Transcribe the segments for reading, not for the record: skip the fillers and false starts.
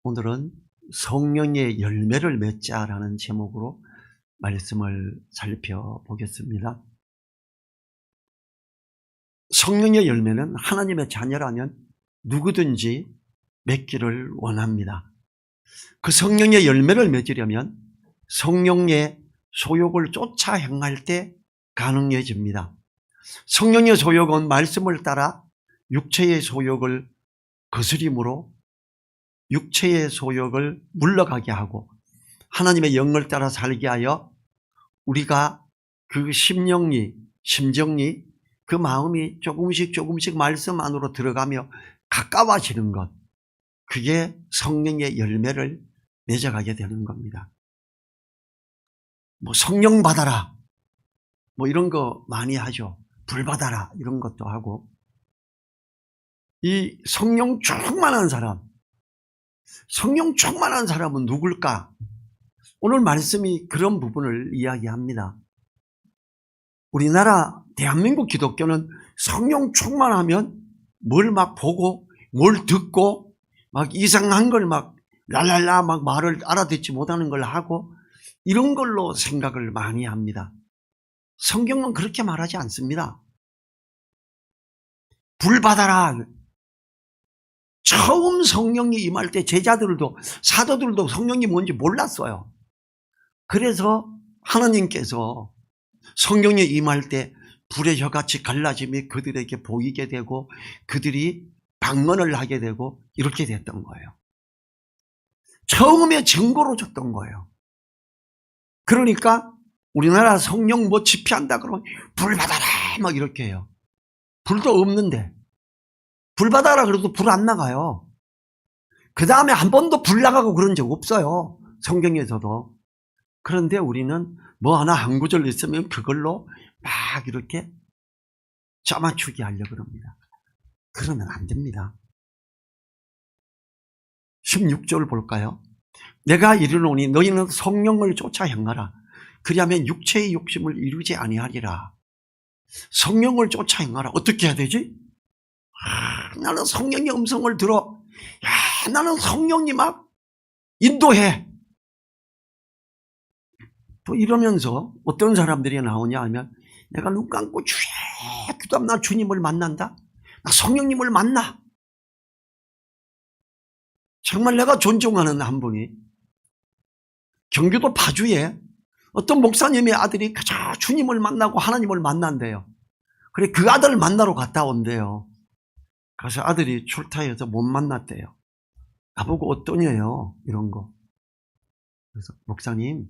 오늘은 성령의 열매를 맺자라는 제목으로 말씀을 살펴보겠습니다. 성령의 열매는 하나님의 자녀라면 누구든지 맺기를 원합니다. 그 성령의 열매를 맺으려면 성령의 소욕을 쫓아 행할 때 가능해집니다. 성령의 소욕은 말씀을 따라 육체의 소욕을 거스림으로 육체의 소욕을 물러가게 하고 하나님의 영을 따라 살게 하여 우리가 그 심령이, 심정이, 그 마음이 조금씩 말씀 안으로 들어가며 가까워지는 것, 그게 성령의 열매를 맺어가게 되는 겁니다. 성령 받아라, 이런 거 많이 하죠. 불 받아라, 이런 것도 하고. 이 성령 충만한 사람은 누굴까? 오늘 말씀이 그런 부분을 이야기합니다. 우리나라 대한민국 기독교는 성령 충만하면 뭘 막 보고 뭘 듣고 막 이상한 걸 막 랄랄라 막 말을 알아듣지 못하는 걸 하고 이런 걸로 생각을 많이 합니다. 성경은 그렇게 말하지 않습니다. 불 받아라. 처음 성령이 임할 때 제자들도 사도들도 성령이 뭔지 몰랐어요. 그래서 하나님께서 성령이 임할 때 불의 혀같이 갈라짐이 그들에게 보이게 되고 그들이 방언을 하게 되고 이렇게 됐던 거예요. 처음에 증거로 줬던 거예요. 그러니까 우리나라 성령 집회한다 그러면 불 받아라 막 이렇게 해요. 불도 없는데 불 받아라 그래도 불 안 나가요. 그 다음에 한 번도 불 나가고 그런 적 없어요. 성경에서도. 그런데 우리는 하나 한 구절 있으면 그걸로 막 이렇게 짜맞추기 하려고 합니다. 그러면 안 됩니다. 16절 볼까요? 내가 이르노니 너희는 성령을 쫓아 행하라. 그리하면 육체의 욕심을 이루지 아니하리라. 성령을 쫓아 행하라. 어떻게 해야 되지? 나는 성령의 음성을 들어. 나는 성령이 막 인도해. 또 이러면서 어떤 사람들이 나오냐 하면 내가 눈 감고 주에 기도하면 나 주님을 만난다. 나 성령님을 만나. 정말 내가 존중하는 한 분이 경기도 파주에 어떤 목사님의 아들이 그저 주님을 만나고 하나님을 만난대요. 그래 그 아들을 만나러 갔다 온대요. 그래서 아들이 출타해서 못 만났대요. 나보고 어떠냐요? 이런 거. 그래서 목사님,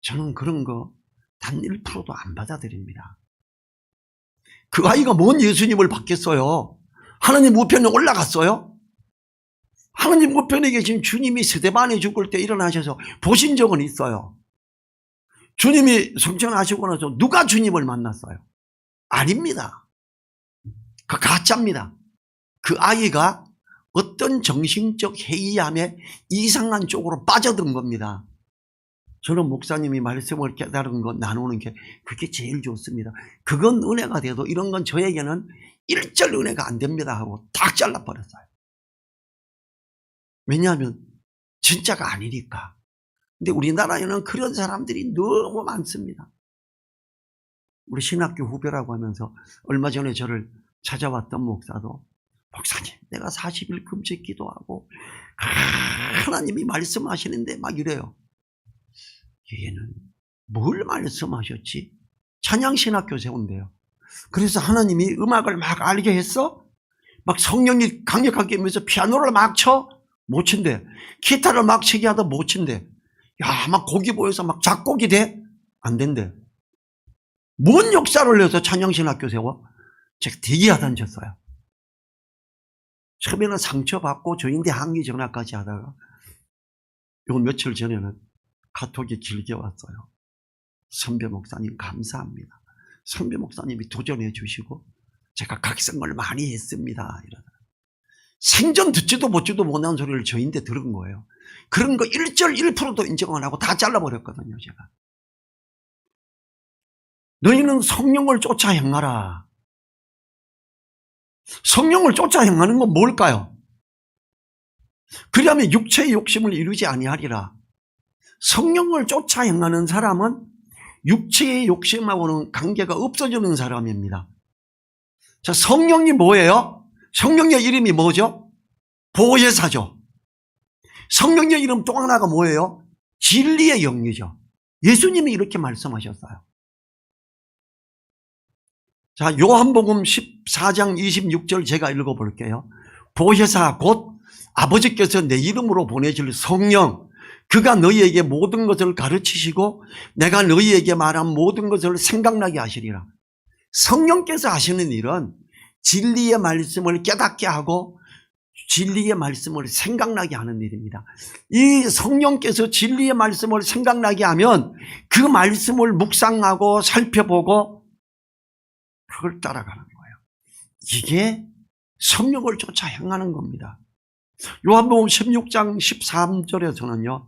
저는 그런 거 단 1%도 안 받아들입니다. 그 아이가 뭔 예수님을 받겠어요? 하나님 우편에 올라갔어요? 하나님 우편에 계신 주님이 스데반에 죽을 때 일어나셔서 보신 적은 있어요. 주님이 성천하시고 나서 누가 주님을 만났어요? 아닙니다. 그 가짜입니다. 그 아이가 어떤 정신적 해이함에 이상한 쪽으로 빠져든 겁니다. 저는 목사님이 말씀을 깨달은 거 나누는 게 그게 제일 좋습니다. 그건 은혜가 돼도 이런 건 저에게는 일절 은혜가 안 됩니다 하고 딱 잘라버렸어요. 왜냐하면 진짜가 아니니까. 근데 우리나라에는 그런 사람들이 너무 많습니다. 우리 신학교 후배라고 하면서 얼마 전에 저를 찾아왔던 목사도 목사님 내가 40일 금식 기도하고 하나님이 말씀하시는데 막 이래요. 얘는 뭘 말씀하셨지? 찬양신학교 세운대요. 그래서 하나님이 음악을 막 알게 했어? 막 성령이 강력하게 하면서 피아노를 막 쳐? 못 친대. 기타를 막 치게 하다 못 친대. 막 곡이 보여서 막 작곡이 돼? 안 된대. 뭔 역사를 해서 찬양신학교 세워? 제가 되게 야단쳤어요. 처음에는 상처받고 저인데 항의 전화까지 하다가 요 며칠 전에는 카톡이 길게 왔어요. 선배 목사님 감사합니다. 선배 목사님이 도전해 주시고 제가 각성을 많이 했습니다. 이러더라고요. 생전 듣지도 보지도 못한 소리를 저인데 들은 거예요. 그런 거 1%도 인정 안 하고 다 잘라버렸거든요. 제가. 너희는 성령을 쫓아 행하라. 성령을 쫓아 행하는 건 뭘까요? 그리하면 육체의 욕심을 이루지 아니하리라. 성령을 쫓아 행하는 사람은 육체의 욕심하고는 관계가 없어지는 사람입니다. 자, 성령이 뭐예요? 성령의 이름이 뭐죠? 보혜사죠. 성령의 이름 또 하나가 뭐예요? 진리의 영이죠. 예수님이 이렇게 말씀하셨어요. 자, 요한복음 14장 26절 제가 읽어볼게요. 보혜사 곧 아버지께서 내 이름으로 보내실 성령, 그가 너희에게 모든 것을 가르치시고 내가 너희에게 말한 모든 것을 생각나게 하시리라. 성령께서 하시는 일은 진리의 말씀을 깨닫게 하고 진리의 말씀을 생각나게 하는 일입니다. 이 성령께서 진리의 말씀을 생각나게 하면 그 말씀을 묵상하고 살펴보고 그걸 따라가는 거예요. 이게 성령을 쫓아 행하는 겁니다. 요한복음 16장 13절에서는요.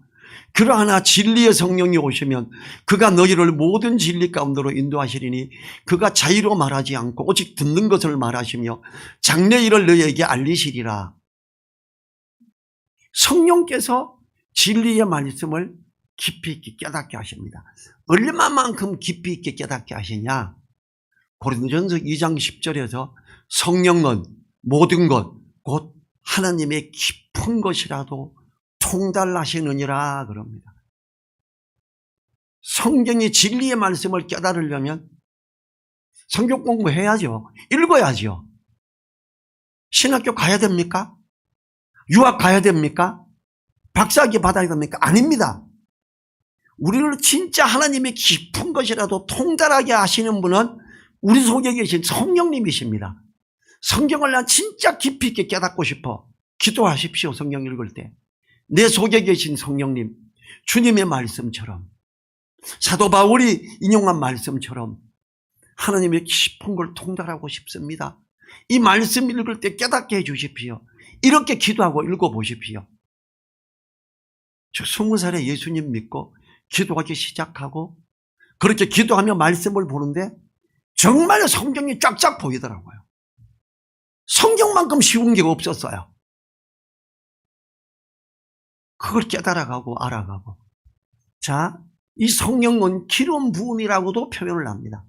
그러하나 진리의 성령이 오시면 그가 너희를 모든 진리 가운데로 인도하시리니 그가 자의로 말하지 않고 오직 듣는 것을 말하시며 장래 일을 너희에게 알리시리라. 성령께서 진리의 말씀을 깊이 있게 깨닫게 하십니다. 얼마만큼 깊이 있게 깨닫게 하시냐? 고린도전서 2장 10절에서 성령은 모든 것 곧 하나님의 깊은 것이라도 통달하시느니라 그럽니다. 성경이 진리의 말씀을 깨달으려면 성경 공부해야죠. 읽어야죠. 신학교 가야 됩니까? 유학 가야 됩니까? 박사학위 받아야 됩니까? 아닙니다. 우리를 진짜 하나님의 깊은 것이라도 통달하게 하시는 분은 우리 속에 계신 성령님이십니다. 성경을 난 진짜 깊이 있게 깨닫고 싶어. 기도하십시오. 성경 읽을 때. 내 속에 계신 성령님, 주님의 말씀처럼, 사도 바울이 인용한 말씀처럼 하나님의 깊은 걸 통달하고 싶습니다. 이 말씀 읽을 때 깨닫게 해 주십시오. 이렇게 기도하고 읽어보십시오. 저 20살에 예수님 믿고 기도하기 시작하고 그렇게 기도하며 말씀을 보는데 정말 성경이 쫙쫙 보이더라고요. 성경만큼 쉬운 게 없었어요. 그걸 깨달아가고 알아가고. 자, 이 성령은 기름 부음이라고도 표현을 합니다.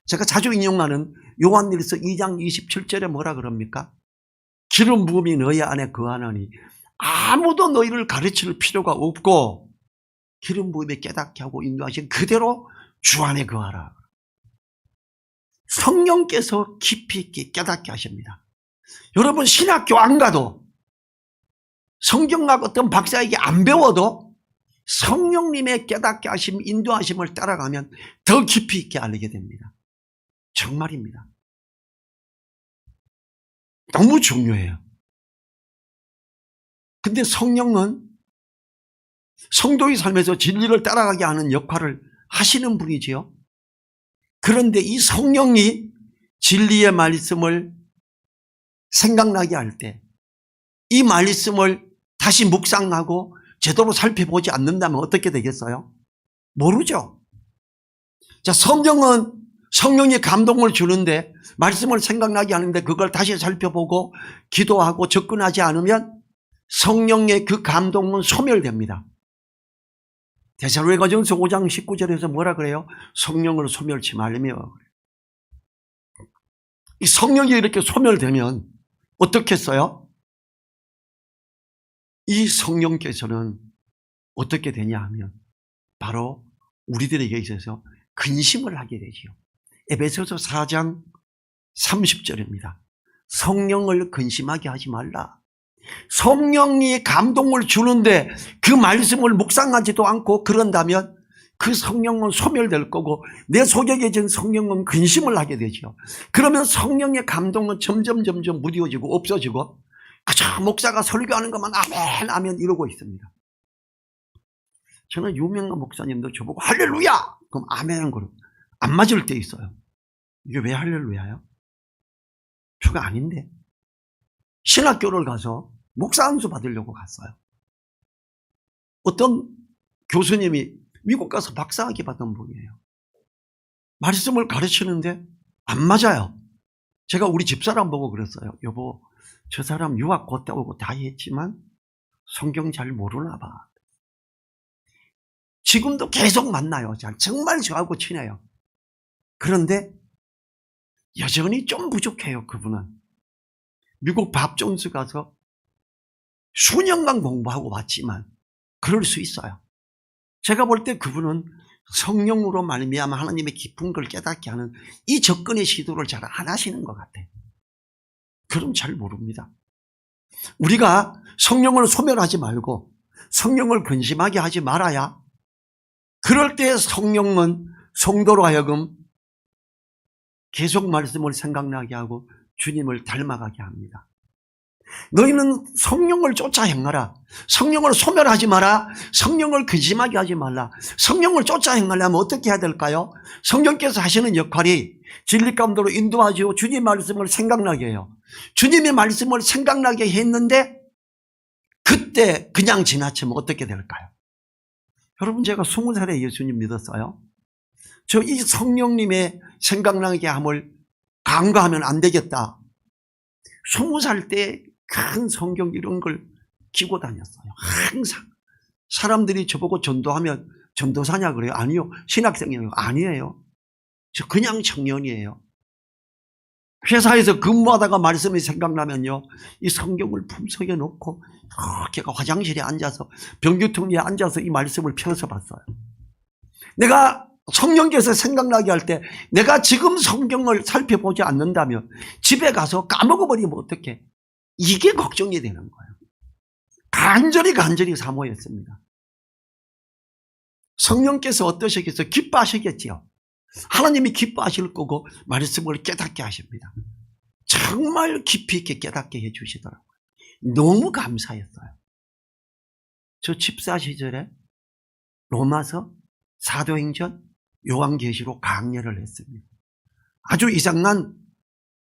제가 자주 인용하는 요한일서 2장 27절에 뭐라 그럽니까? 기름 부음이 너희 안에 거하느니 아무도 너희를 가르칠 필요가 없고 기름 부음에 깨닫게 하고 인도하신 그대로 주 안에 거하라. 성령께서 깊이 있게 깨닫게 하십니다. 여러분 신학교 안 가도 성경학 어떤 박사에게 안 배워도 성령님의 깨닫게 하심, 인도하심을 따라가면 더 깊이 있게 알게 됩니다. 정말입니다. 너무 중요해요. 근데 성령은 성도의 삶에서 진리를 따라가게 하는 역할을 하시는 분이지요. 그런데 이 성령이 진리의 말씀을 생각나게 할 때 이 말씀을 다시 묵상하고 제대로 살펴보지 않는다면 어떻게 되겠어요? 모르죠. 자, 성경은 성령이 감동을 주는데 말씀을 생각나게 하는데 그걸 다시 살펴보고 기도하고 접근하지 않으면 성령의 그 감동은 소멸됩니다. 데살로니가전서 5장 19절에서 뭐라 그래요? 성령을 소멸치 말며. 이 성령이 이렇게 소멸되면 어떻게 했어요? 이 성령께서는 어떻게 되냐 하면 바로 우리들에게 있어서 근심을 하게 되지요. 에베소서 4장 30절입니다. 성령을 근심하게 하지 말라. 성령이 감동을 주는데 그 말씀을 묵상하지도 않고 그런다면 그 성령은 소멸될 거고 내 속에 계신 성령은 근심을 하게 되죠. 그러면 성령의 감동은 점점 무뎌지고 없어지고 그저 목사가 설교하는 것만 아멘 아멘 이러고 있습니다. 저는 유명한 목사님도 저보고 할렐루야! 그럼 아멘한 거로 안 맞을 때 있어요. 이게 왜 할렐루야요? 주가 아닌데. 신학교를 가서 목사 안수 받으려고 갔어요. 어떤 교수님이 미국 가서 박사학위 받은 분이에요. 말씀을 가르치는데 안 맞아요. 제가 우리 집사람 보고 그랬어요. 여보, 저 사람 유학 곧 오고 다 했지만 성경 잘 모르나 봐. 지금도 계속 만나요. 정말 저하고 친해요. 그런데 여전히 좀 부족해요. 그분은 미국 밥존스 가서 수년간 공부하고 왔지만 그럴 수 있어요. 제가 볼 때 그분은 성령으로 말미암아 하나님의 깊은 걸 깨닫게 하는 이 접근의 시도를 잘 안 하시는 것 같아요. 그럼 잘 모릅니다. 우리가 성령을 소멸하지 말고 성령을 근심하게 하지 말아야 그럴 때 성령은 성도로 하여금 계속 말씀을 생각나게 하고 주님을 닮아가게 합니다. 너희는 성령을 쫓아 행하라. 성령을 소멸하지 마라. 성령을 근심하게 하지 말라. 성령을 쫓아 행하려면 어떻게 해야 될까요? 성령께서 하시는 역할이 진리 가운데로 인도하시고 주님의 말씀을 생각나게 해요. 주님의 말씀을 생각나게 했는데 그때 그냥 지나치면 어떻게 될까요? 여러분, 제가 20살에 예수님 믿었어요. 저 이 성령님의 생각나게 함을 간과하면 안 되겠다. 20살 때 큰 성경 이런 걸 끼고 다녔어요. 항상. 사람들이 저보고 전도하면 전도사냐 그래요? 아니요. 신학생이에요? 아니에요. 저 그냥 청년이에요. 회사에서 근무하다가 말씀이 생각나면요, 이 성경을 품속에 놓고 이렇게 화장실에 앉아서 변기통리에 앉아서 이 말씀을 펴서 봤어요. 내가 성령께서 생각나게 할 때 내가 지금 성경을 살펴보지 않는다면 집에 가서 까먹어버리면 어떡해? 이게 걱정이 되는 거예요. 간절히 사모했습니다. 성령께서 어떠시겠어요? 기뻐하시겠지요. 하나님이 기뻐하실 거고 말씀을 깨닫게 하십니다. 정말 깊이 있게 깨닫게 해주시더라고요. 너무 감사했어요. 저 집사 시절에 로마서, 사도행전, 요한계시록 강연을 했습니다. 아주 이상한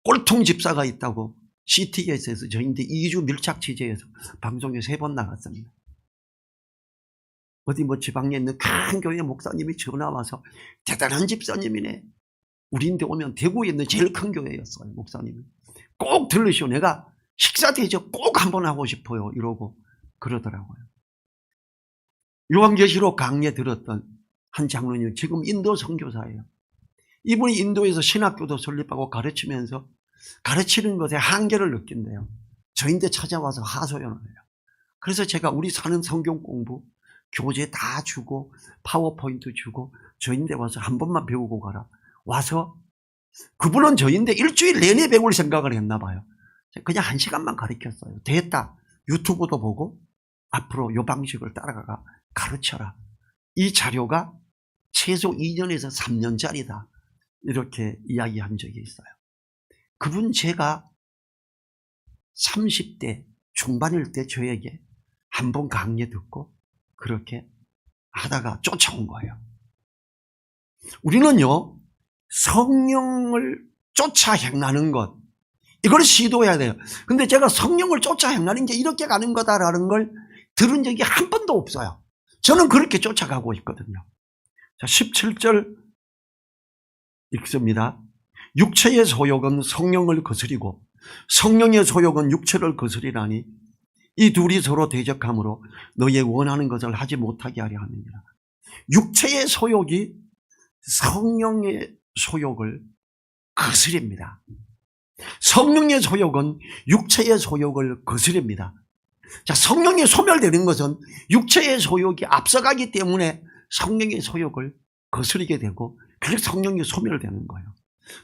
꼴통 집사가 있다고 CTS에서 저희한테 2주 밀착 취재해서 방송에 3번 나갔습니다. 어디 지방에 있는 큰 교회 목사님이 전화 와서 대단한 집사님이네. 우리인데 오면 대구에 있는 제일 큰 교회였어요. 목사님이. 꼭 들으시오. 내가 식사 대접 꼭 한번 하고 싶어요. 이러고 그러더라고요. 요한계시록 강의 들었던 한 장로님, 지금 인도 선교사예요. 이분이 인도에서 신학교도 설립하고 가르치면서 가르치는 것에 한계를 느낀대요. 저인데 찾아와서 하소연을 해요. 그래서 제가 우리 사는 성경 공부 교재 다 주고 파워포인트 주고 저인데 와서 한 번만 배우고 가라. 와서 그분은 저인데 일주일 내내 배울 생각을 했나 봐요. 그냥 1시간만 가르쳤어요. 됐다. 유튜브도 보고 앞으로 이 방식을 따라가 가르쳐라. 이 자료가 최소 2년에서 3년짜리다. 이렇게 이야기한 적이 있어요. 그분 제가 30대 중반일 때 저에게 한 번 강의 듣고 그렇게 하다가 쫓아온 거예요. 우리는요, 성령을 쫓아 행하는 것, 이걸 시도해야 돼요. 근데 제가 성령을 쫓아 행하는 게 이렇게 가는 거다라는 걸 들은 적이 한 번도 없어요. 저는 그렇게 쫓아가고 있거든요. 자, 17절 읽습니다. 육체의 소욕은 성령을 거스리고 성령의 소욕은 육체를 거스리라니 이 둘이 서로 대적함으로 너의 원하는 것을 하지 못하게 하려 함이니라. 육체의 소욕이 성령의 소욕을 거스립니다. 성령의 소욕은 육체의 소욕을 거스립니다. 자, 성령이 소멸되는 것은 육체의 소욕이 앞서가기 때문에 성령의 소욕을 거스리게 되고 그래서 성령이 소멸되는 거예요.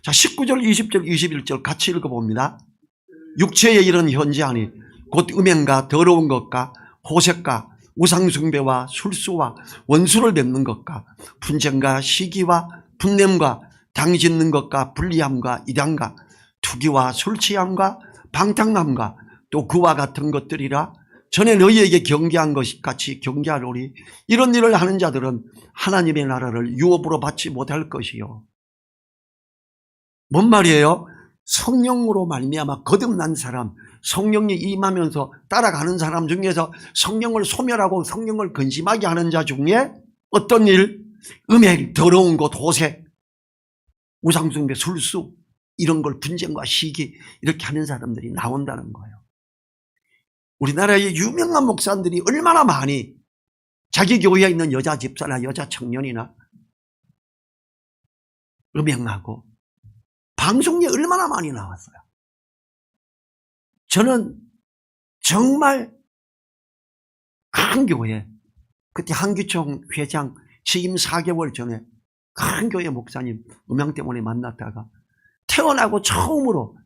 자, 19절, 20절, 21절 같이 읽어봅니다. 육체의 일은 현재하니 곧 음행과 더러운 것과 호색과 우상숭배와 술수와 원수를 맺는 것과 분쟁과 시기와 분냄과 당짓는 것과 불리함과 이단과 투기와 술취함과 방탕함과 또 그와 같은 것들이라. 전에 너희에게 경계한 것 같이 경계하노니 이런 일을 하는 자들은 하나님의 나라를 유업으로 받지 못할 것이요. 뭔 말이에요? 성령으로 말미암아 거듭난 사람, 성령이 임하면서 따라가는 사람 중에서 성령을 소멸하고 성령을 근심하게 하는 자 중에 어떤 일? 음행, 더러운 것, 호색, 우상숭배, 술수 이런 걸 분쟁과 시기 이렇게 하는 사람들이 나온다는 거예요. 우리나라의 유명한 목사들이 얼마나 많이 자기 교회에 있는 여자 집사나 여자 청년이나 음행하고 방송에 얼마나 많이 나왔어요. 저는 정말 큰 교회, 그때 한기총 회장 취임 4개월 전에 큰 교회 목사님 음향 때문에 만났다가 태어나고 처음으로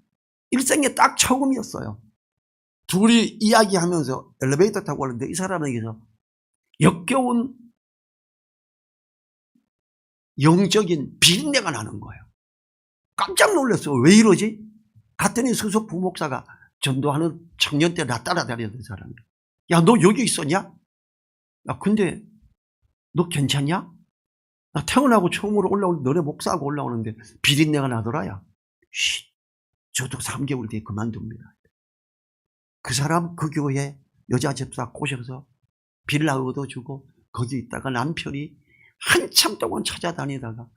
일생에 딱 처음이었어요. 둘이 이야기하면서 엘리베이터 타고 오는데 이 사람에게서 역겨운 영적인 비린내가 나는 거예요. 깜짝 놀랐어요. 왜 이러지? 갔더니 수석 부목사가 전도하는 청년 때 나 따라다니던 사람이야. 야, 너 여기 있었냐? 야, 근데 너 괜찮냐? 나 태어나고 처음으로 올라오는 너네 목사하고 올라오는데 비린내가 나더라야. 쉿, 저도 3개월 뒤에 그만둡니다. 그 사람 그 교회 여자 집사 꼬셔서 빌라 얻어주고 거기 있다가 남편이 한참 동안 찾아다니다가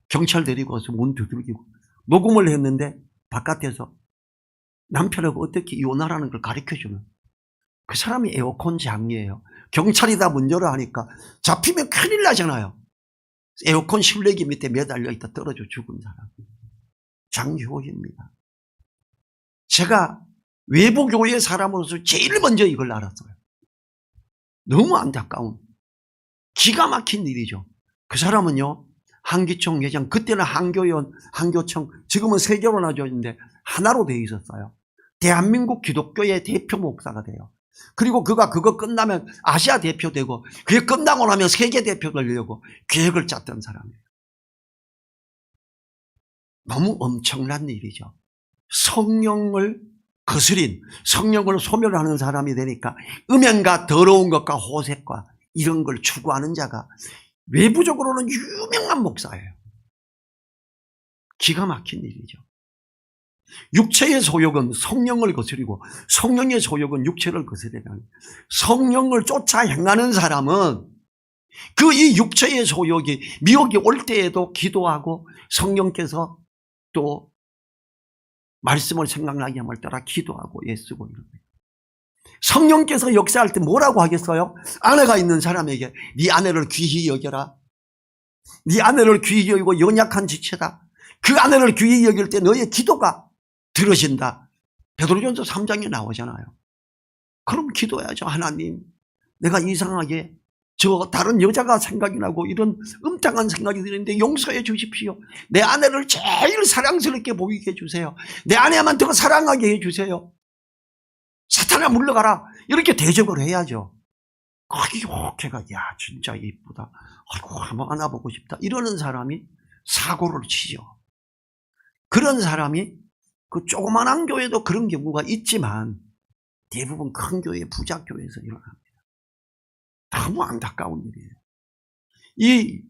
경찰 데리고 와서 문 두들기고 녹음을 했는데 바깥에서 남편하고 어떻게 이혼하라는 걸 가르쳐주는 그 사람이 에어컨 장이에요. 경찰이 다 문 열어 하니까 잡히면 큰일 나잖아요. 에어컨 실내기 밑에 매달려 있다 떨어져 죽은 사람. 장효희입니다. 제가 외부 교회 사람으로서 제일 먼저 이걸 알았어요. 너무 안타까운 기가 막힌 일이죠. 그 사람은요, 한기총 회장, 그때는 한교연, 한교청, 지금은 세 개로 나눠졌는데 하나로 되어 있었어요. 대한민국 기독교의 대표 목사가 돼요. 그리고 그가 그거 끝나면 아시아 대표 되고, 그게 끝나고 나면 세계 대표 되려고 계획을 짰던 사람이에요. 너무 엄청난 일이죠. 성령을 거스린, 성령을 소멸하는 사람이 되니까 음행과 더러운 것과 호색과 이런 걸 추구하는 자가 외부적으로는 유명한 목사예요. 기가 막힌 일이죠. 육체의 소욕은 성령을 거스리고 성령의 소욕은 육체를 거스리는, 성령을 쫓아 행하는 사람은 그 이 육체의 소욕이 미혹이 올 때에도 기도하고 성령께서 또 말씀을 생각나게 함을 따라 기도하고 애쓰고 이럽니다. 성령께서 역사할 때 뭐라고 하겠어요? 아내가 있는 사람에게 네 아내를 귀히 여겨라. 네 아내를 귀히 여기고 연약한 지체다. 그 아내를 귀히 여길 때 너의 기도가 들으신다. 베드로전서 3장에 나오잖아요. 그럼 기도해야죠. 하나님, 내가 이상하게 저 다른 여자가 생각이 나고 이런 음탕한 생각이 드는데 용서해 주십시오. 내 아내를 제일 사랑스럽게 보이게 해주세요. 내 아내만 더 사랑하게 해주세요. 사탄아 물러가라. 이렇게 대적을 해야죠. 이렇게가 야 진짜 이쁘다. 아이고 한번 안아보고 싶다. 이러는 사람이 사고를 치죠. 그런 사람이 그 조그만한 교회도 그런 경우가 있지만 대부분 큰 교회, 부자 교회에서 일어납니다. 너무 안타까운 일이에요. 이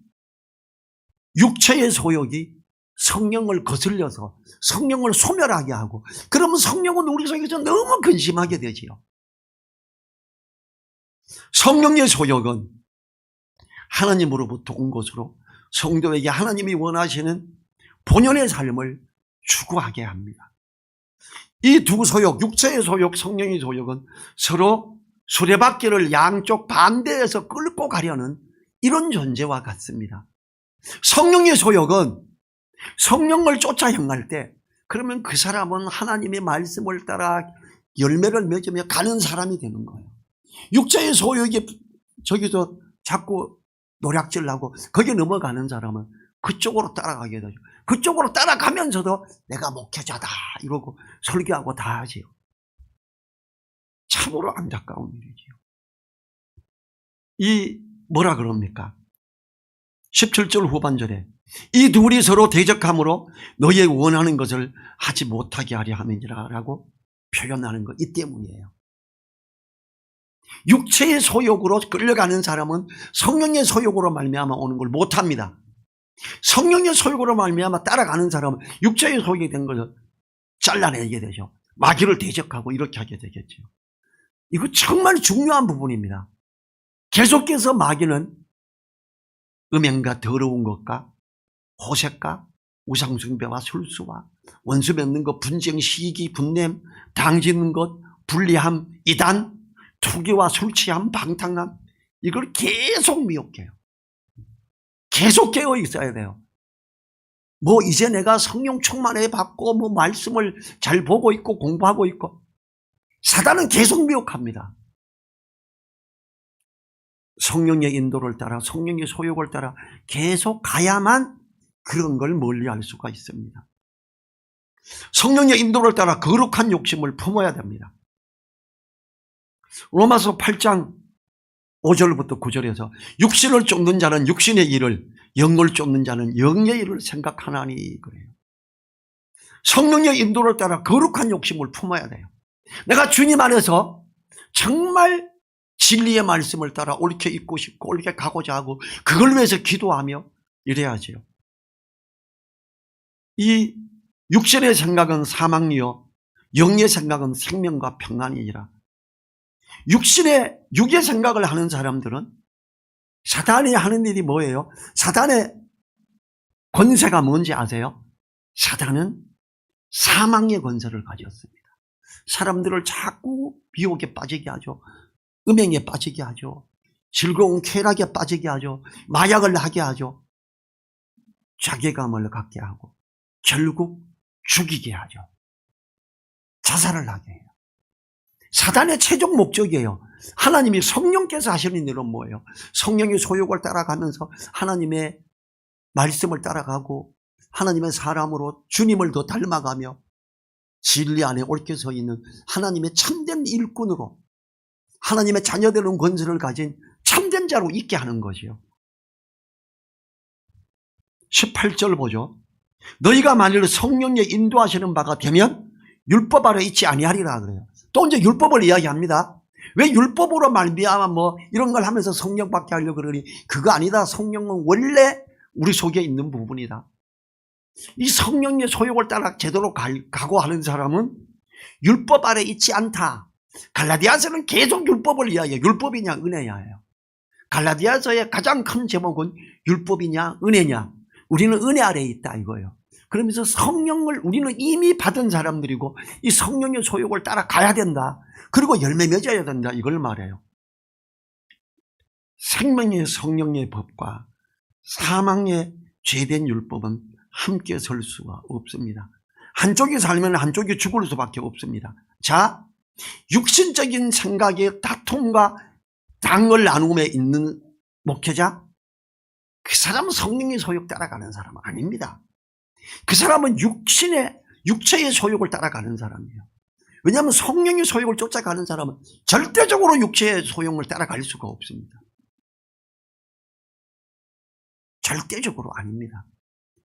육체의 소욕이 성령을 거슬려서 성령을 소멸하게 하고, 그러면 성령은 우리 속에서 너무 근심하게 되지요. 성령의 소욕은 하나님으로부터 온 것으로 성도에게 하나님이 원하시는 본연의 삶을 추구하게 합니다. 이 두 소욕, 육체의 소욕, 성령의 소욕은 서로 수레바퀴를 양쪽 반대에서 끌고 가려는 이런 존재와 같습니다. 성령의 소욕은 성령을 쫓아 행할 때, 그러면 그 사람은 하나님의 말씀을 따라 열매를 맺으며 가는 사람이 되는 거예요. 육체의 소욕이 저기서 자꾸 노략질하고 거기에 넘어가는 사람은 그쪽으로 따라가게 되죠. 그쪽으로 따라가면서도 내가 목회자다 이러고 설교하고 다 하지요. 참으로 안타까운 일이지요. 이 뭐라 그럽니까? 17절 후반절에 이 둘이 서로 대적함으로 너의 원하는 것을 하지 못하게 하려 함이니라 라고 표현하는 것, 이 때문이에요. 육체의 소욕으로 끌려가는 사람은 성령의 소욕으로 말미암아 오는 걸 못합니다. 성령의 소욕으로 말미암아 따라가는 사람은 육체의 소욕이 된 것을 잘라내게 되죠. 마귀를 대적하고 이렇게 하게 되겠죠. 이거 정말 중요한 부분입니다. 계속해서 마귀는 음행과 더러운 것과 호색과 우상숭배와 술수와 원수 맺는 것, 분쟁, 시기, 분냄, 당지는 것, 불리함, 이단, 투기와 술 취함, 방탕함, 이걸 계속 미혹해요. 계속 깨어 있어야 돼요. 뭐 이제 내가 성령 충만해 받고 뭐 말씀을 잘 보고 있고 공부하고 있고, 사단은 계속 미혹합니다. 성령의 인도를 따라, 성령의 소욕을 따라 계속 가야만 그런 걸 멀리할 수가 있습니다. 성령의 인도를 따라 거룩한 욕심을 품어야 됩니다. 로마서 8장 5절부터 9절에서 육신을 쫓는 자는 육신의 일을, 영을 쫓는 자는 영의 일을 생각하나니 그래요. 성령의 인도를 따라 거룩한 욕심을 품어야 돼요. 내가 주님 안에서 정말 진리의 말씀을 따라 옳게 있고 싶고 옳게 가고자 하고 그걸 위해서 기도하며 이래야지요. 이 육신의 생각은 사망이요 영의 생각은 생명과 평안이니라. 육의 생각을 하는 사람들은 사단이 하는 일이 뭐예요? 사단의 권세가 뭔지 아세요? 사단은 사망의 권세를 가졌습니다. 사람들을 자꾸 미혹에 빠지게 하죠. 음행에 빠지게 하죠. 즐거운 쾌락에 빠지게 하죠. 마약을 하게 하죠. 자괴감을 갖게 하고 결국 죽이게 하죠. 자살을 하게 해요. 사단의 최종 목적이에요. 하나님이 성령께서 하시는 일은 뭐예요? 성령의 소욕을 따라가면서 하나님의 말씀을 따라가고 하나님의 사람으로 주님을 더 닮아가며 진리 안에 옳게 서 있는 하나님의 참된 일꾼으로 하나님의 자녀되는 권세를 가진 참된 자로 있게 하는 것이요. 18절 보죠. 너희가 만일 성령의 인도하시는 바가 되면 율법 아래 있지 아니하리라 그래요. 또 이제 율법을 이야기합니다. 왜 율법으로 말미암아 뭐 이런 걸 하면서 성령 받게 하려고 그러니 그거 아니다. 성령은 원래 우리 속에 있는 부분이다. 이 성령의 소욕을 따라 제대로 가고 하는 사람은 율법 아래 있지 않다. 갈라디아서는 계속 율법을 이야기해요. 율법이냐 은혜냐예요. 갈라디아서의 가장 큰 제목은 율법이냐 은혜냐. 우리는 은혜 아래에 있다 이거예요. 그러면서 성령을 우리는 이미 받은 사람들이고 이 성령의 소욕을 따라 가야 된다. 그리고 열매 맺어야 된다 이걸 말해요. 생명의 성령의 법과 사망의 죄된 율법은 함께 설 수가 없습니다. 한쪽이 살면 한쪽이 죽을 수밖에 없습니다. 자, 육신적인 생각의 다툼과 당을 나눔에 있는 목회자, 그 사람은 성령의 소욕 따라가는 사람은 아닙니다. 그 사람은 육체의 소욕을 따라가는 사람이에요. 왜냐하면 성령의 소욕을 쫓아가는 사람은 절대적으로 육체의 소욕을 따라갈 수가 없습니다. 절대적으로 아닙니다.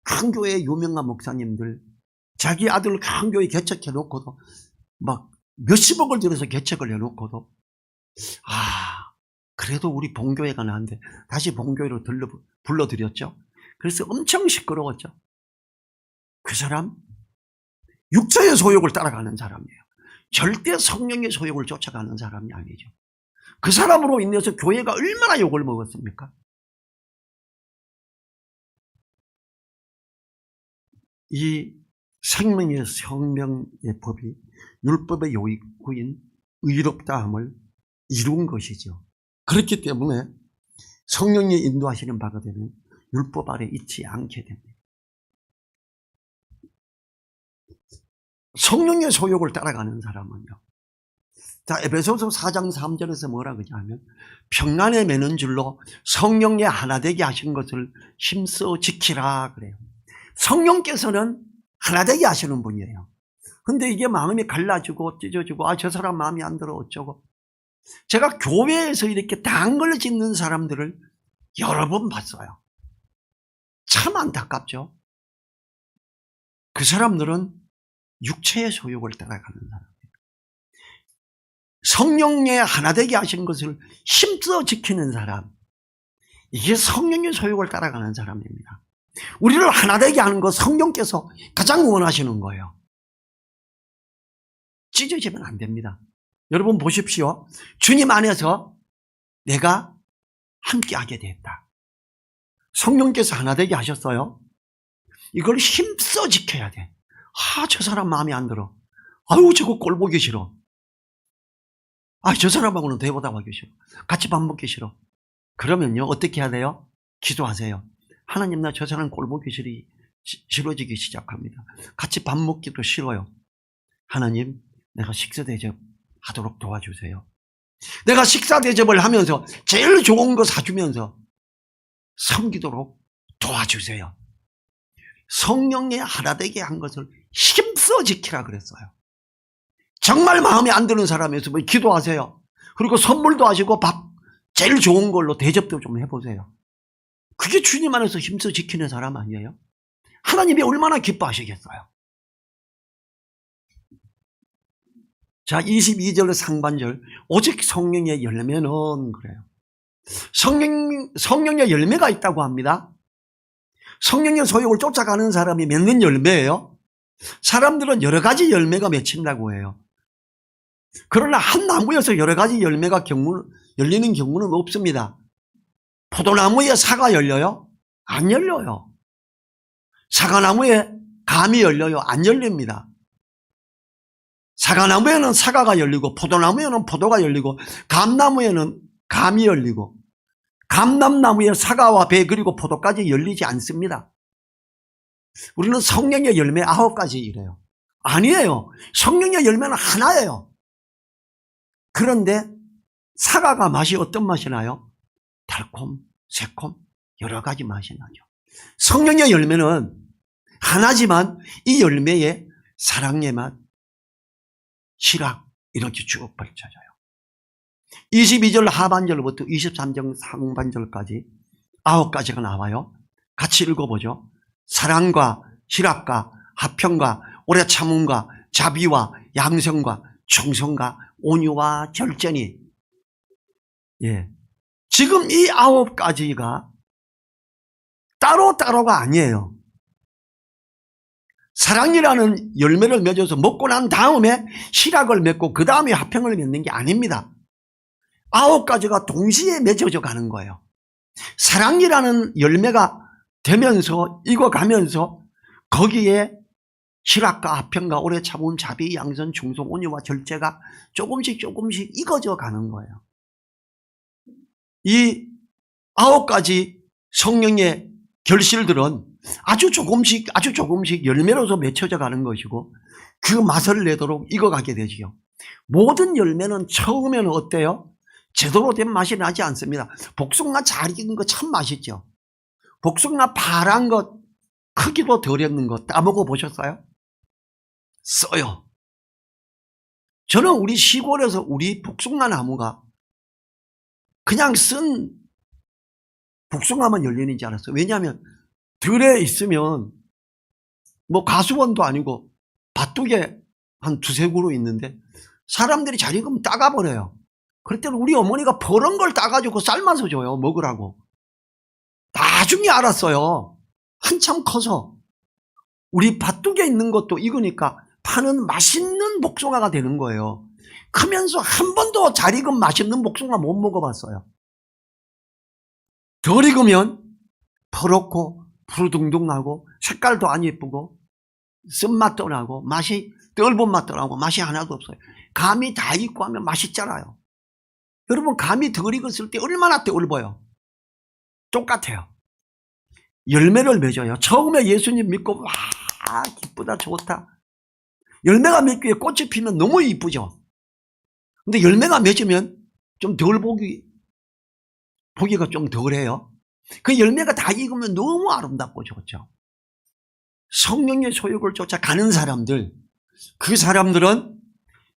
큰 교회의 유명한 목사님들 자기 아들 큰 교회 개척해 놓고도 막 몇십억을 들여서 개척을 해 놓고도 그래도 우리 본교회가 나은데 다시 본교회로 불러드렸죠. 그래서 엄청 시끄러웠죠. 그 사람 육체의 소욕을 따라가는 사람이에요. 절대 성령의 소욕을 쫓아가는 사람이 아니죠. 그 사람으로 인해서 교회가 얼마나 욕을 먹었습니까? 이 생명의 성명의 법이 율법의 요구인 의롭다함을 이룬 것이죠. 그렇기 때문에 성령이 인도하시는 바가 되면 율법 아래 있지 않게 됩니다. 성령의 소욕을 따라가는 사람은요. 자, 에베소서 4장 3절에서 뭐라 그러냐면 평안에 매는 줄로 성령의 하나 되게 하신 것을 힘써 지키라 그래요. 성령께서는 하나 되게 하시는 분이에요. 근데 이게 마음이 갈라지고 찢어지고 저 사람 마음이 안 들어 어쩌고. 제가 교회에서 이렇게 당을 짓는 사람들을 여러 번 봤어요. 참 안타깝죠. 그 사람들은 육체의 소욕을 따라가는 사람이에요. 성령의 하나 되게 하신 것을 힘써 지키는 사람, 이게 성령의 소욕을 따라가는 사람입니다. 우리를 하나 되게 하는 것 성령께서 가장 원하시는 거예요. 찢어지면 안 됩니다. 여러분 보십시오. 주님 안에서 내가 함께하게 됐다. 성령께서 하나 되게 하셨어요. 이걸 힘써 지켜야 돼. 저 사람 마음에 안 들어. 아유 저거 꼴 보기 싫어. 저 사람하고는 대보답하기 싫어. 같이 밥 먹기 싫어. 그러면요, 어떻게 해야 돼요? 기도하세요. 하나님, 나 저 사람 꼴보기 싫어지기 시작합니다. 같이 밥 먹기도 싫어요. 하나님, 내가 식사 대접하도록 도와주세요. 내가 식사 대접을 하면서 제일 좋은 거 사주면서 섬기도록 도와주세요. 성령의 하나 되게 한 것을 힘써 지키라 그랬어요. 정말 마음에 안 드는 사람이 있으면 기도하세요. 그리고 선물도 하시고 밥 제일 좋은 걸로 대접도 좀 해보세요. 그게 주님 안에서 힘써 지키는 사람 아니에요? 하나님이 얼마나 기뻐하시겠어요? 자, 22절 상반절, 오직 성령의 열매는 그래요. 성령의 열매가 있다고 합니다. 성령의 소욕을 쫓아가는 사람이 맺는 열매예요. 사람들은 여러 가지 열매가 맺힌다고 해요. 그러나 한 나무에서 여러 가지 열매가 열리는 경우는 없습니다. 포도나무에 사가 열려요? 안 열려요. 사과나무에 감이 열려요? 안 열립니다. 사과나무에는 사과가 열리고 포도나무에는 포도가 열리고 감나무에는 감이 열리고 감람나무에 사과와 배 그리고 포도까지 열리지 않습니다. 우리는 성령의 열매 9가지 이래요. 아니에요. 성령의 열매는 하나예요. 그런데 사과가 맛이 어떤 맛이 나요? 달콤, 새콤, 여러 가지 맛이 나죠. 성령의 열매는 하나지만 이 열매에 사랑의 맛, 희락 이렇게 쭉 펼쳐져요. 22절 하반절부터 23절 상반절까지 9가지가 나와요. 같이 읽어보죠. 사랑과 희락과 화평과 오래 참음과 자비와 양성과 충성과 온유와 절제니. 예. 지금 이 9가지가 따로따로가 아니에요. 사랑이라는 열매를 맺어서 먹고 난 다음에 희락을 맺고 그 다음에 화평을 맺는 게 아닙니다. 9가지가 동시에 맺어져 가는 거예요. 사랑이라는 열매가 되면서 익어가면서 거기에 희락과 화평과 오래 참음 자비 양선 충성 온유와 절제가 조금씩 익어져 가는 거예요. 이 9가지 성령의 결실들은 아주 조금씩 열매로서 맺혀져 가는 것이고 그 맛을 내도록 익어가게 되지요. 모든 열매는 처음에는 어때요? 제대로 된 맛이 나지 않습니다. 복숭아 잘 익은 거 참 맛있죠. 복숭아 파란 것 크기도 덜 익는 거 따먹어 보셨어요? 써요. 저는 우리 시골에서 우리 복숭아 나무가 그냥 쓴 복숭아만 열리는 줄 알았어요. 왜냐하면 들에 있으면 뭐 가수원도 아니고 밭둑에 한 2-3그루 있는데 사람들이 잘 익으면 따가버려요. 그럴 때는 우리 어머니가 버런 걸 따가지고 삶아서 줘요. 먹으라고. 나중에 알았어요. 한참 커서 우리 밭둑에 있는 것도 익으니까 파는 맛있는 복숭아가 되는 거예요. 크면서 한 번도 잘 익은 맛있는 복숭아 못 먹어봤어요. 덜 익으면 퍼렇고 푸르둥둥하고 색깔도 안 예쁘고 쓴맛도 나고 맛이 떫은 맛도 나고 맛이 하나도 없어요. 감이 다 익고 하면 맛있잖아요. 여러분 감이 덜 익었을 때 얼마나 떫어요? 똑같아요. 열매를 맺어요. 처음에 예수님 믿고 와 기쁘다 좋다. 열매가 맺기에 꽃이 피면 너무 이쁘죠. 근데 열매가 맺으면 좀 덜 보기가 좀 덜해요. 그 열매가 다 익으면 너무 아름답고 좋죠. 성령의 소욕을 쫓아가는 사람들, 그 사람들은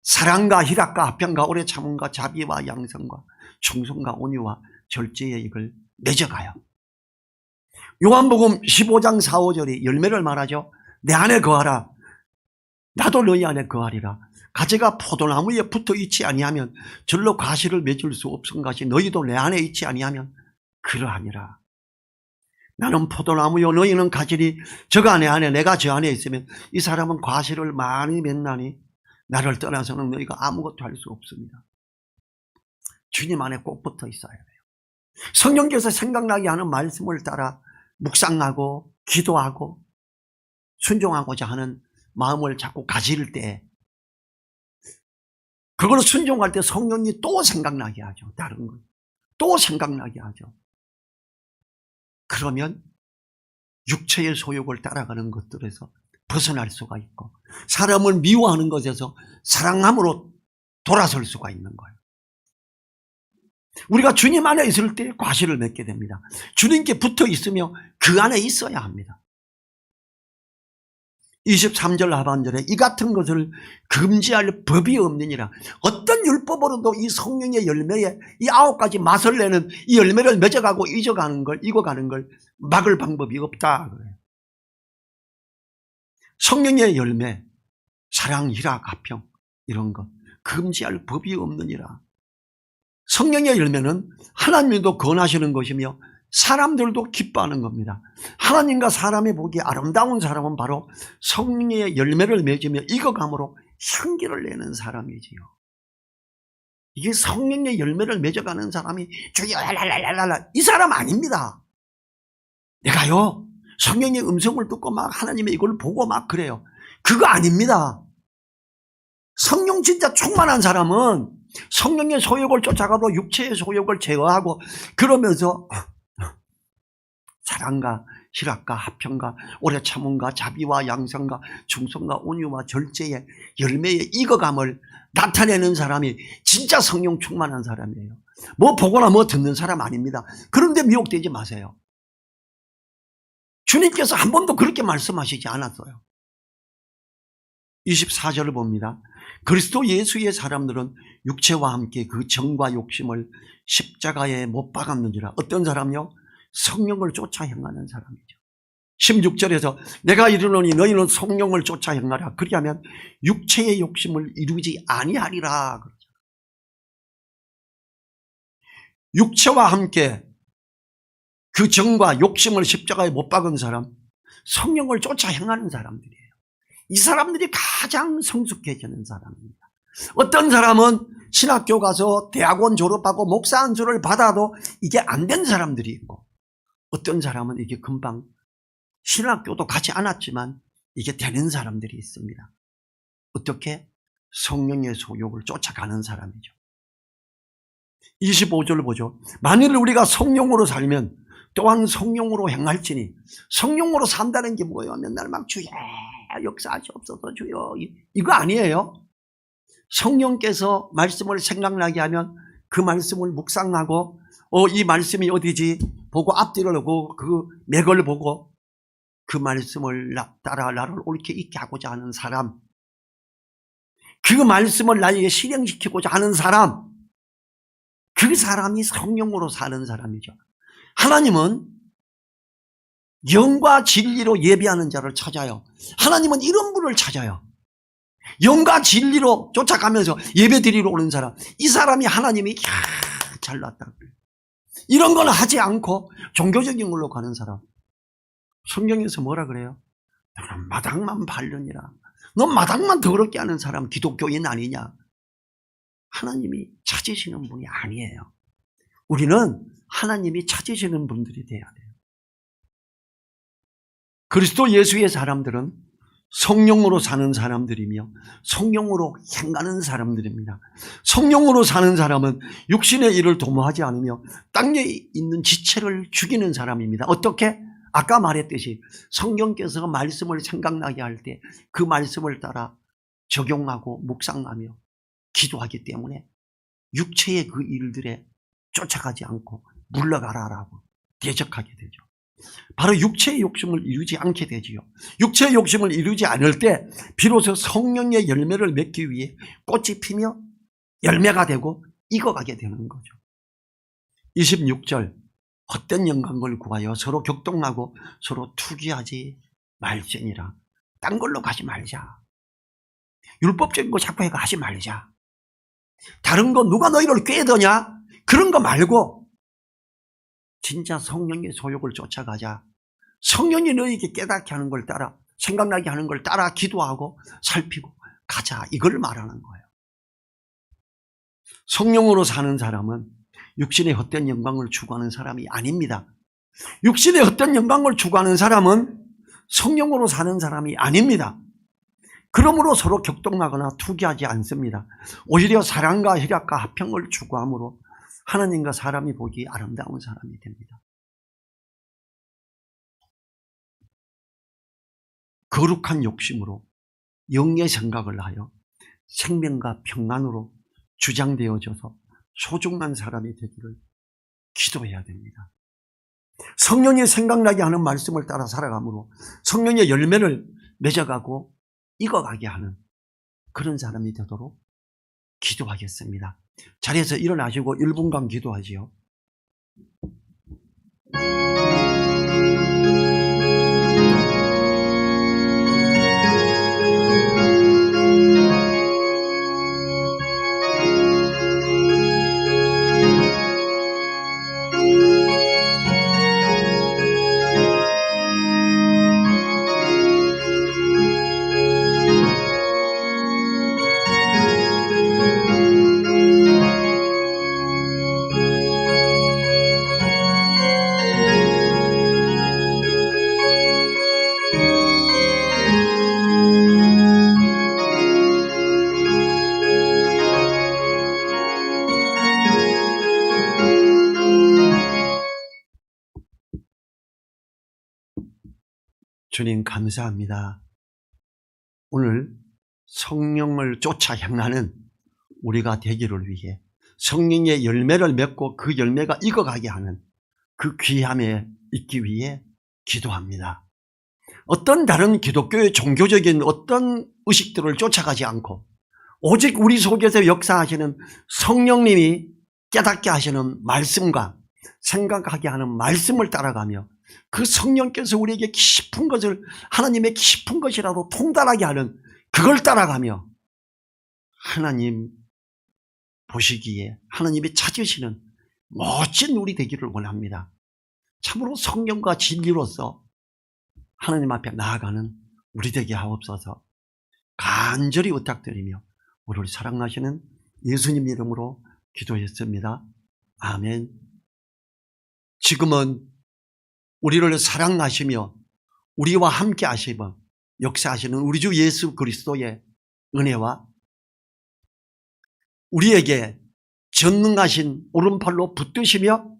사랑과 희락과 화평과 오래 참음과 자비와 양성과 충성과 온유와 절제의 이걸 맺어가요. 요한복음 15장 4-5절이 열매를 말하죠. 내 안에 거하라. 나도 너희 안에 거하리라. 가지가 포도나무에 붙어 있지 아니하면 절로 과실을 맺을 수 없은 것이 너희도 내 안에 있지 아니하면 그러하니라. 나는 포도나무요 너희는 가지니 저가 내 안에 내가 저 안에 있으면 이 사람은 과실을 많이 맺나니 나를 떠나서는 너희가 아무것도 할 수 없습니다. 주님 안에 꼭 붙어 있어야 돼요. 성령께서 생각나게 하는 말씀을 따라 묵상하고 기도하고 순종하고자 하는 마음을 자꾸 가질 때 그걸 순종할 때 성령이 또 생각나게 하죠. 다른 걸. 또 생각나게 하죠. 그러면 육체의 소욕을 따라가는 것들에서 벗어날 수가 있고 사람을 미워하는 것에서 사랑함으로 돌아설 수가 있는 거예요. 우리가 주님 안에 있을 때 과실을 맺게 됩니다. 주님께 붙어 있으며 그 안에 있어야 합니다. 23절 하반절에 이 같은 것을 금지할 법이 없느니라. 어떤 율법으로도 이 성령의 열매에 이 9가지 맛을 내는 이 열매를 맺어가고 익어가는 걸 막을 방법이 없다. 그래요. 성령의 열매, 사랑, 희락, 화평 이런 것 금지할 법이 없느니라. 성령의 열매는 하나님도 권하시는 것이며 사람들도 기뻐하는 겁니다. 하나님과 사람이 보기에 아름다운 사람은 바로 성령의 열매를 맺으며 익어감으로 향기를 내는 사람이지요. 이게 성령의 열매를 맺어가는 사람이 주여 랄랄랄랄라 이 사람 아닙니다. 내가요 성령의 음성을 듣고 막 하나님의 이걸 보고 막 그래요. 그거 아닙니다. 성령 진짜 충만한 사람은 성령의 소욕을 쫓아가도 육체의 소욕을 제어하고 그러면서 사랑과 희락과 화평과 오래 참음과 자비와 양선과 충성과 온유와 절제의 열매의 익어감을 나타내는 사람이 진짜 성령 충만한 사람이에요. 뭐 보거나 뭐 듣는 사람 아닙니다. 그런데 미혹되지 마세요. 주님께서 한 번도 그렇게 말씀하시지 않았어요. 24절을 봅니다. 그리스도 예수의 사람들은 육체와 함께 그 정과 욕심을 십자가에 못 박았느니라. 어떤 사람요? 성령을 쫓아 행하는 사람이죠. 16절에서 내가 이르노니 너희는 성령을 쫓아 행하라. 그리하면 육체의 욕심을 이루지 아니하리라. 그러죠. 육체와 함께 그 정과 욕심을 십자가에 못 박은 사람, 성령을 쫓아 행하는 사람들이에요. 이 사람들이 가장 성숙해지는 사람입니다. 어떤 사람은 신학교 가서 대학원 졸업하고 목사 안수를 받아도 이게 안 된 사람들이 있고 어떤 사람은 이게 금방 신학교도 가지 않았지만 이게 되는 사람들이 있습니다. 어떻게? 성령의 소욕을 쫓아가는 사람이죠. 25절을 보죠. 만일 우리가 성령으로 살면 또한 성령으로 행할지니. 성령으로 산다는 게 뭐예요? 맨날 막 주여 역사하시옵소서 주여 이거 아니에요. 성령께서 말씀을 생각나게 하면 그 말씀을 묵상하고 이 말씀이 어디지 보고 앞뒤를 보고 그 맥을 보고 그 말씀을 따라 나를 옳게 있게 하고자 하는 사람, 그 말씀을 나에게 실행시키고자 하는 사람, 그 사람이 성령으로 사는 사람이죠. 하나님은 영과 진리로 예배하는 자를 찾아요. 하나님은 이런 분을 찾아요. 영과 진리로 쫓아가면서 예배드리러 오는 사람, 이 사람이 하나님이 잘났다. 이런 건 하지 않고 종교적인 걸로 가는 사람, 성경에서 뭐라 그래요? 너는 마당만 밟느니라. 너 마당만 더럽게 하는 사람 기독교인 아니냐? 하나님이 찾으시는 분이 아니에요. 우리는 하나님이 찾으시는 분들이 돼야 돼요. 그리스도 예수의 사람들은 성령으로 사는 사람들이며 성령으로 행하는 사람들입니다. 성령으로 사는 사람은 육신의 일을 도모하지 않으며 땅에 있는 지체를 죽이는 사람입니다. 어떻게? 아까 말했듯이 성령께서 말씀을 생각나게 할 때 그 말씀을 따라 적용하고 묵상하며 기도하기 때문에 육체의 그 일들에 쫓아가지 않고 물러가라라고 대적하게 되죠. 바로 육체의 욕심을 이루지 않게 되지요. 육체의 욕심을 이루지 않을 때 비로소 성령의 열매를 맺기 위해 꽃이 피며 열매가 되고 익어가게 되는 거죠. 26절 헛된 영광을 구하여 서로 격동하고 서로 투기하지 말지니라. 딴 걸로 가지 말자. 율법적인 거 자꾸 해가 하지 말자. 다른 거 누가 너희를 꾀더냐? 그런 거 말고 진짜 성령의 소욕을 쫓아가자. 성령이 너희에게 깨닫게 하는 걸 따라, 생각나게 하는 걸 따라 기도하고 살피고 가자. 이걸 말하는 거예요. 성령으로 사는 사람은 육신의 헛된 영광을 추구하는 사람이 아닙니다. 육신의 헛된 영광을 추구하는 사람은 성령으로 사는 사람이 아닙니다. 그러므로 서로 격동하거나 투기하지 않습니다. 오히려 사랑과 희락과 화평을 추구함으로 하나님과 사람이 보기 아름다운 사람이 됩니다. 거룩한 욕심으로 영의 생각을 하여 생명과 평안으로 주장되어져서 소중한 사람이 되기를 기도해야 됩니다. 성령이 생각나게 하는 말씀을 따라 살아가므로 성령의 열매를 맺어가고 익어가게 하는 그런 사람이 되도록 기도하겠습니다. 자리에서 일어나시고 1분간 기도하지요. 주님 감사합니다. 오늘 성령을 쫓아 향하는 우리가 되기를 위해 성령의 열매를 맺고 그 열매가 익어가게 하는 그 귀함에 있기 위해 기도합니다. 어떤 다른 기독교의 종교적인 어떤 의식들을 쫓아가지 않고 오직 우리 속에서 역사하시는 성령님이 깨닫게 하시는 말씀과 생각하게 하는 말씀을 따라가며 그 성령께서 우리에게 깊은 것을 하나님의 깊은 것이라도 통달하게 하는 그걸 따라가며 하나님 보시기에 하나님이 찾으시는 멋진 우리 되기를 원합니다. 참으로 성령과 진리로서 하나님 앞에 나아가는 우리 되게 하옵소서. 간절히 부탁드리며 우리를 사랑하시는 예수님 이름으로 기도했습니다. 아멘. 지금은 우리를 사랑하시며 우리와 함께 하시며 역사하시는 우리 주 예수 그리스도의 은혜와 우리에게 전능하신 오른팔로 붙드시며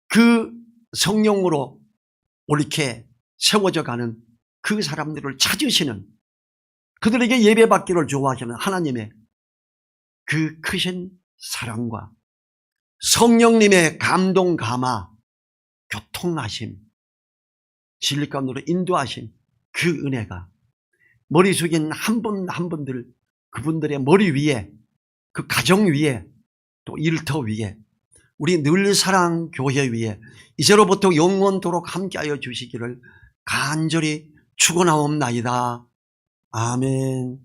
그 성령으로 옳게 세워져 가는 그 사람들을 찾으시는 그들에게 예배받기를 좋아하시는 하나님의 그 크신 사랑과 성령님의 감동 감화 교통하심 진리 가운데로 인도하심 그 은혜가 머리 숙인 한 분 한 분들 그분들의 머리 위에 그 가정 위에 또 일터 위에 우리 늘사랑 교회 위에 이제로부터 영원토록 함께하여 주시기를 간절히 축원하옵나이다. 아멘.